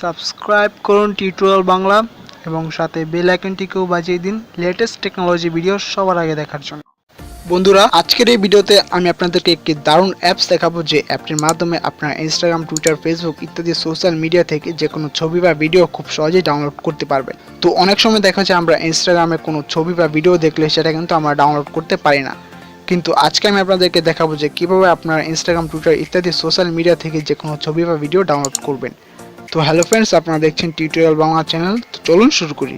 Subscribe করুন tutorial Bangla এবং সাথে বেল আইকনটিকেও বাজিয়ে দিন লেটেস্ট টেকনোলজি ভিডিও সবার আগে দেখার জন্য। বন্ধুরা, আজকের এই ভিডিওতে আমি আপনাদেরকে একটি দারুণ অ্যাপস দেখাবো, যে অ্যাপটির মাধ্যমে আপনারা ইনস্টাগ্রাম, টুইটার, ফেসবুক ইত্যাদি সোশ্যাল মিডিয়া থেকে যে কোনো ছবি বা ভিডিও খুব সহজেই ডাউনলোড করতে পারবেন। তো অনেক সময় দেখা যায় আমরা ইনস্টাগ্রামে কোনো ছবি বা ভিডিও দেখলে সেটা কিন্তু আমরা ডাউনলোড করতে পারি না, কিন্তু আজকে আমি আপনাদেরকে দেখাবো যে কীভাবে আপনারা ইনস্টাগ্রাম, টুইটার ইত্যাদি সোশ্যাল মিডিয়া থেকে যে কোনো ছবি বা ভিডিও ডাউনলোড করবেন। তো হ্যালো ফ্রেন্ডস, আপনারা দেখছেন টিউটোরিয়াল বাংলা চ্যানেল। তো চলুন শুরু করি।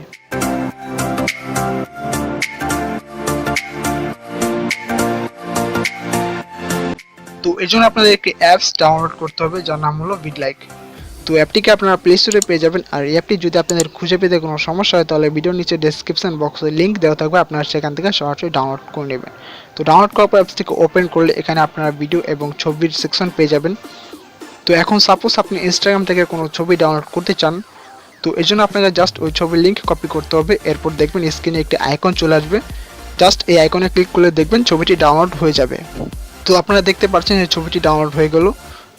তো এর জন্য আপনাদের একটি অ্যাপস ডাউনলোড করতে হবে, যার নাম হলো VidLike। তো অ্যাপটিকে আপনারা প্লে স্টোরে পেয়ে যাবেন, আর এই অ্যাপটি যদি আপনাদের খুঁজে পেতে কোনো সমস্যা হয় তাহলে ভিডিওর নিচে ডেসক্রিপশন বক্সে লিঙ্ক দেওয়া থাকবে, আপনারা সেখান থেকে সরাসরি ডাউনলোড করে নেবেন। তো ডাউনলোড করার পর অ্যাপসটিকে ওপেন করলে এখানে আপনারা ভিডিও এবং ছবির সেকশন পেয়ে যাবেন। তো এখন সাপোজ আপনি ইনস্টাগ্রাম থেকে কোনো ছবি ডাউনলোড করতে চান, তো এর জন্য আপনাকে জাস্ট ওই ছবির লিঙ্ক কপি করতে হবে। এরপর দেখবেন স্ক্রিনে একটি আইকন চলে আসবে, জাস্ট এই আইকনে ক্লিক করলে দেখবেন ছবিটি ডাউনলোড হয়ে যাবে। তো আপনারা দেখতে পাচ্ছেন যে ছবিটি ডাউনলোড হয়ে গেল।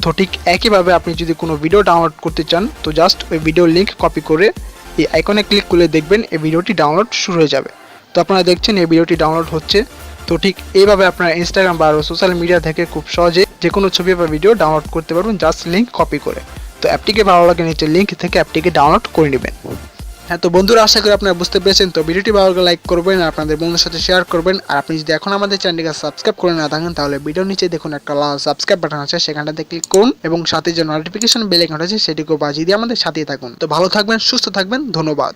তো ঠিক একইভাবে আপনি যদি কোনো ভিডিও ডাউনলোড করতে চান, তো জাস্ট ওই ভিডিওর লিঙ্ক কপি করে এই আইকনে ক্লিক করলে দেখবেন এই ভিডিওটি ডাউনলোড শুরু হয়ে যাবে। তো আপনারা দেখছেন এই ভিডিওটি ডাউনলোড হচ্ছে। তো ঠিক এইভাবে আপনারা ইনস্টাগ্রাম বা আরও সোশ্যাল মিডিয়া থেকে খুব সহজে যে কোনো ছবি বা ভিডিও ডাউনলোড করতে পারবেন, জাস্ট লিঙ্ক কপি করে। তো অ্যাপটিকে ভালো লাগে নিচে লিঙ্ক থেকে অ্যাপটিকে ডাউনলোড করে নেবেন। হ্যাঁ, তো বন্ধুরা, আশা করি আপনারা বুঝতে পেরেছেন। তো ভিডিওটি ভালো লাগলে লাইক করবেন আর আপনাদের বন্ধুদের সাথে শেয়ার করবেন। আর আপনি যদি এখন আমাদের চ্যানেলটিকে সাবস্ক্রাইব করে না থাকেন তাহলে ভিডিওর নিচে দেখুন একটা লাল সাবস্ক্রাইব বাটন আছে, সেখানটাতে ক্লিক করুন এবং সাথে যে নোটিফিকেশন বেল আইকন আছে সেটিকেও বাজিয়ে দিয়ে আমাদের সাথেই থাকুন। তো ভালো থাকবেন, সুস্থ থাকবেন, ধন্যবাদ।